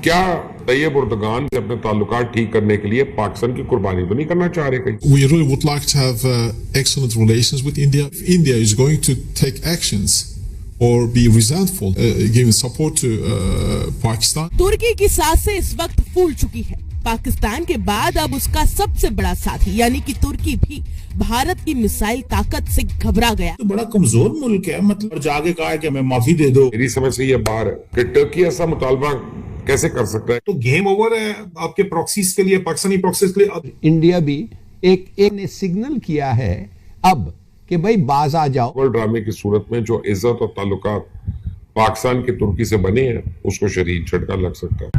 क्या तैयब उर्दगान से अपने ताल्लुकात ठीक करने के लिए पाकिस्तान की कुर्बानी तो नहीं करना चाह रहे कहीं? We really would like to have excellent relations with India. If India is going to take actions or be resentful, giving support to Pakistan. तुर्की की सांसें इस वक्त फूल चुकी है। पाकिस्तान के बाद अब उसका सबसे बड़ा साथी यानी कि तुर्की भी भारत की मिसाइल ताकत से घबरा गया। तो बड़ा कमजोर मुल्क है, मतलब जाके कहा है कि हमें माफी दे दो। मेरी समझ से ये बाहर है कि टर्की ऐसा मुतालबा कैसे कर सकता है? तो गेम ओवर है आपके प्रॉक्सीज के लिए, पाकिस्तानी प्रॉक्सीज के लिए। इंडिया भी एक ने सिग्नल किया है अब कि भाई बाज आ जाओ। वर्ल्ड ड्रामे की सूरत में जो इज्जत और ताल्लुकात पाकिस्तान की तुर्की से बने हैं उसको शदीद झटका लग सकता है।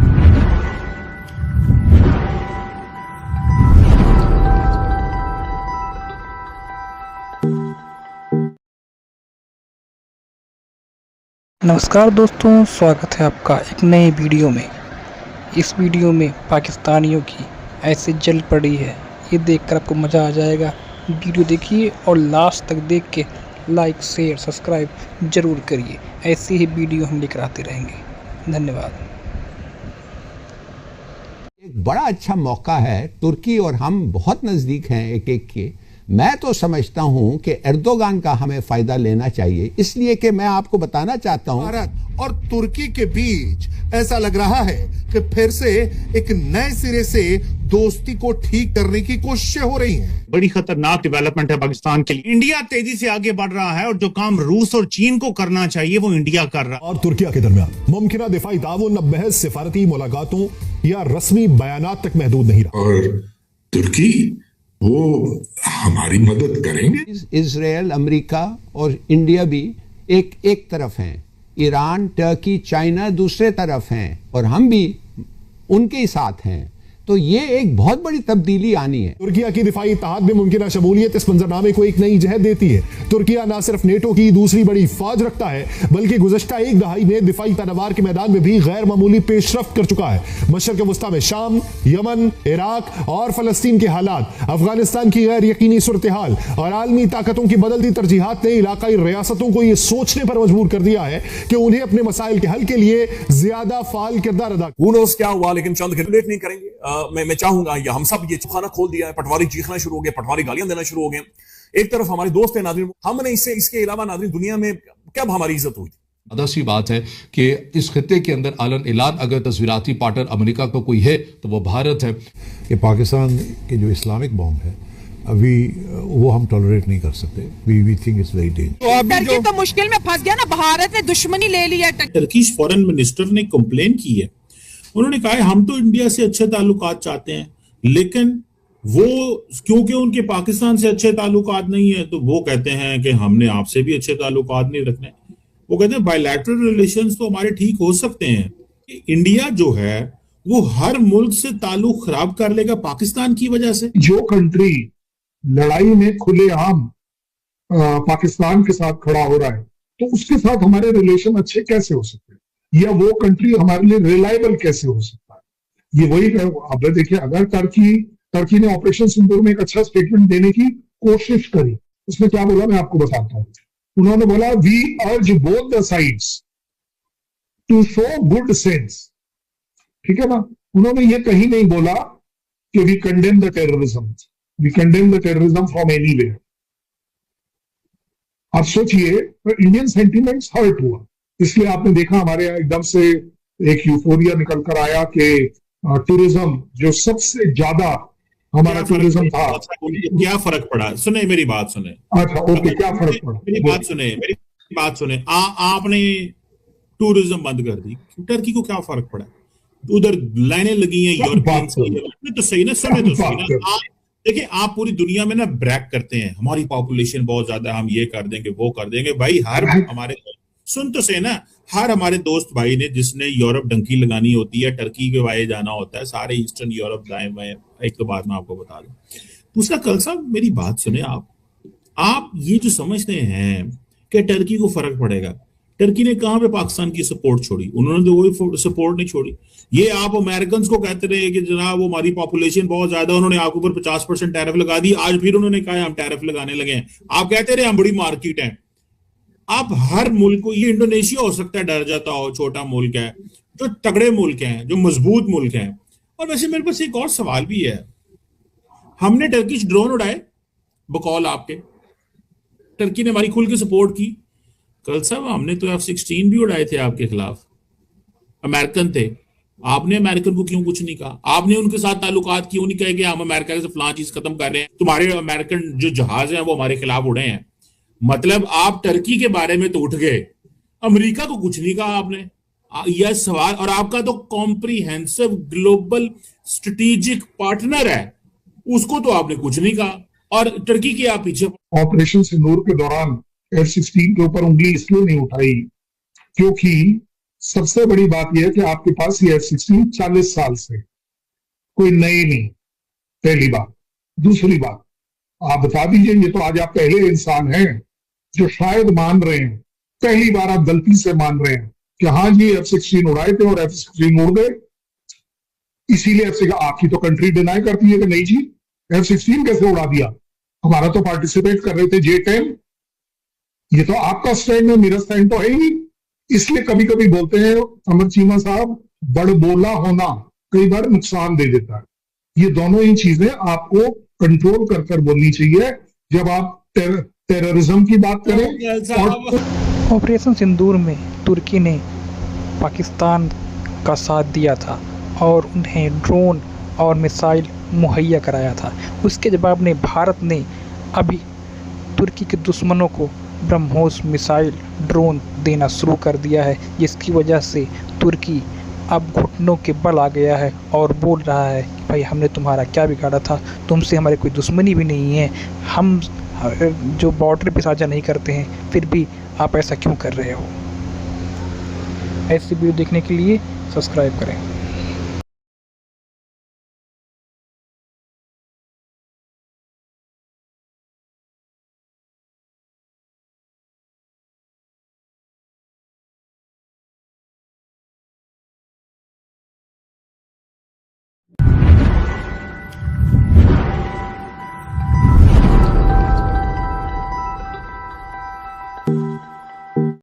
नमस्कार दोस्तों, स्वागत है आपका एक नए वीडियो में। इस वीडियो में पाकिस्तानियों की ऐसे जल पड़ी है, ये देखकर आपको मज़ा आ जाएगा। वीडियो देखिए और लास्ट तक देख के लाइक शेयर सब्सक्राइब ज़रूर करिए। ऐसी ही वीडियो हम लेकर आते रहेंगे। धन्यवाद। एक बड़ा अच्छा मौका है, तुर्की और हम बहुत नज़दीक हैं एक एक के। मैं तो समझता हूं कि एर्दोगान का हमें फायदा लेना चाहिए, इसलिए कि मैं आपको बताना चाहता हूं भारत और तुर्की के बीच ऐसा लग रहा है कि फिर से एक नए सिरे से दोस्ती को ठीक करने की कोशिशें हो रही हैं। बड़ी खतरनाक डेवलपमेंट है पाकिस्तान के लिए। इंडिया तेजी से आगे बढ़ रहा है और जो काम रूस और चीन को करना चाहिए वो इंडिया कर रहा है। और तुर्की के दरमियान मुमकिन दिफाई ताउन अब महज सिफारती मुलाकातों या रस्मी बयानात तक महदूद नहीं रहा। और तुर्की वो हमारी मदद करेंगे। इजराइल, अमेरिका और इंडिया भी एक तरफ हैं, ईरान, टर्की, चाइना दूसरे तरफ हैं और हम भी उनके ही साथ हैं। तो ये एक बहुत बड़ी तब्दीली आनी है। तुर्किया की दिफाई इत्तेहाद में मुमकिन शमूलियत इस मंजरनामे को एक नई जहत देती है। तुर्किया न सिर्फ नेटो की दूसरी बड़ी फौज रखता है बल्कि गुज़श्ता एक दहाई में दिफाई पैदावार के मैदान में भी गैर मामूली पेशरफ्त कर चुका है। मशरक़ वस्ता में शाम, यमन, इराक और फलस्तीन के हालात, अफगानिस्तान की गैर यकीनी सूरत हाल और आलमी ताकतों की बदलती तरजीहात ने इलाकाई रियासतों को यह सोचने पर मजबूर कर दिया है कि उन्हें अपने मसाइल के हल के लिए ज्यादा फाल किरदार अदा। क्या हुआ, लेकिन चंद लेट नहीं करेंगे। मैं चाहूंगा या हम सब ये चुखाना खोल दिया है, पटवारी चीखना शुरू हो गया, पटवारी गालियां देना शुरू हो गए। एक तरफ हमारे दोस्त है नाज़रीन, हमने इसके अलावा नाज़रीन दुनिया में कब हमारी इज्जत हुई? सी बात है कि इस खित्ते के अंदर आलन ऐलान अगर तस्वीराती पार्टनर अमेरिका को कोई है तो वो भारत है। कि पाकिस्तान के जो इस्लामिक बॉम्ब है अभी वो हम टॉलरेट नहीं कर सकते। We think it's very dangerous. Turkey तो मुश्किल में फंस गया ना, भारत ने दुश्मनी ले लिया। टर्किश फॉरेन मिनिस्टर ने कंप्लेन की है, उन्होंने कहा है हम तो इंडिया से अच्छे ताल्लुकात चाहते हैं, लेकिन वो क्योंकि उनके पाकिस्तान से अच्छे ताल्लुकात नहीं है तो वो कहते हैं कि हमने आपसे भी अच्छे ताल्लुकात नहीं रखने। वो कहते हैं बायलैटरल रिलेशंस तो हमारे ठीक हो सकते हैं। इंडिया जो है वो हर मुल्क से ताल्लुक खराब कर लेगा पाकिस्तान की वजह से। जो कंट्री लड़ाई में खुलेआम पाकिस्तान के साथ खड़ा हो रहा है तो उसके साथ हमारे रिलेशन अच्छे कैसे हो सकते हैं, या वो कंट्री हमारे लिए रिलायबल कैसे हो सकता है? ये वही अब देखिए, अगर टर्की ने ऑपरेशन सिंदूर में एक अच्छा स्टेटमेंट देने की कोशिश करी, उसमें क्या बोला मैं आपको बताता हूं। उन्होंने बोला we urge both the sides to show good sense. ठीक है ना, उन्होंने ये कहीं नहीं बोला कि we condemn the terrorism, we condemn the terrorism from anywhere. आप सोचिए, इंडियन सेंटिमेंट्स हर्ट हुआ, इसलिए आपने देखा हमारे यहाँ एकदम से एक यूफोरिया निकल कर आया कि टूरिज्म जो सबसे ज्यादा हमारा टूरिज्म था। क्या फर्क पड़ा? सुने मेरी बात सुने। अच्छा ओके, क्या फर्क पड़ा? मेरी बात सुने। आपने टूरिज्म बंद कर दी, टर्की को क्या फर्क पड़ा? उधर लाइनें लगी हैं यूरोपियन तो सही ना, सुने तो सही ना। देखिए, आप पूरी दुनिया में ना ब्रैक करते हैं हमारी पॉपुलेशन बहुत ज्यादा, हम ये कर देंगे वो कर देंगे। भाई हर हमारे सुन तो से ना, हर हमारे दोस्त भाई ने जिसने यूरोप डंकी लगानी होती है, टर्की के वाये जाना होता है, सारे ईस्टर्न यूरोप दाएं बाएं। एक तो बात मैं आपको बता दूं। दूसरा, कल साहब मेरी बात सुने आप ये जो समझते हैं कि टर्की को फर्क पड़ेगा, टर्की ने कहां पे पाकिस्तान की सपोर्ट छोड़ी? उन्होंने तो कोई सपोर्ट नहीं छोड़ी। ये आप अमेरिकन को कहते रहे कि जनाब वो हमारी पॉपुलेशन बहुत ज्यादा, उन्होंने आपके ऊपर 50% टैरिफ लगा दी। आज फिर उन्होंने कहा हम टैरिफ लगाने लगे हैं। आप कहते रहे हम बड़ी मार्केट है। आप हर मुल्क को, ये इंडोनेशिया हो सकता है डर जाता हो, छोटा मुल्क है, जो तगड़े मुल्क हैं, जो मजबूत मुल्क हैं। और वैसे मेरे पास एक और सवाल भी है, हमने टर्किश ड्रोन उड़ाए बकौल आपके, टर्की ने हमारी खुल के सपोर्ट की। कल साहब हमने तो F-16 भी उड़ाए थे आपके खिलाफ, अमेरिकन थे, आपने अमेरिकन को क्यों कुछ नहीं कहा? आपने उनके साथ ताल्लुकात क्यों नहीं कहे कि हम अमेरिका से फलां चीज खत्म कर रहे हैं, तुम्हारे अमेरिकन जो जहाज हैं वो हमारे खिलाफ उड़े हैं? मतलब आप टर्की के बारे में तो उठ गए, अमेरिका को कुछ नहीं कहा आपने। यह सवाल, और आपका तो कॉम्प्रिहेंसिव ग्लोबल स्ट्रेटेजिक पार्टनर है, उसको तो आपने कुछ नहीं कहा, और टर्की के आप पीछे। ऑपरेशन सिंदूर के दौरान F-16 के ऊपर उंगली इसलिए नहीं उठाई क्योंकि सबसे बड़ी बात यह है कि आपके पास ये F-16 40 साल से कोई नई नहीं, पहली बात। दूसरी बात, आप बता दीजिए, ये तो आज आप पहले इंसान हैं जो शायद मान रहे हैं, पहली बार आप गलती से मान रहे हैं कि हाँ जी F-16 उड़ाए थे और F-16 उड़ गए, इसीलिए आपकी तो कंट्री डिनाई करती है कि नहीं जी F-16 कैसे उड़ा दिया, हमारा तो पार्टिसिपेट कर रहे थे J-10। ये तो आपका स्टैंड है, मेरा स्टैंड तो है ही नहीं। इसलिए कभी कभी बोलते हैं अमर चीमा साहब, बड़बोला होना कई बार नुकसान दे देता है। ये दोनों ही चीजें आपको कंट्रोल कर कर बोलनी चाहिए जब आप टेररिज्म की बात करें। और ऑपरेशन सिंदूर में तुर्की ने पाकिस्तान का साथ दिया था और उन्हें ड्रोन और मिसाइल मुहैया कराया था। उसके जवाब में भारत ने अभी तुर्की के दुश्मनों को ब्रह्मोस मिसाइल ड्रोन देना शुरू कर दिया है, जिसकी वजह से तुर्की अब घुटनों के बल आ गया है और बोल रहा है कि भाई हमने तुम्हारा क्या बिगाड़ा था, तुमसे हमारी कोई दुश्मनी भी नहीं है, हम जो बॉर्डर पे साझा नहीं करते हैं, फिर भी आप ऐसा क्यों कर रहे हो। ऐसी वीडियो देखने के लिए सब्सक्राइब करें।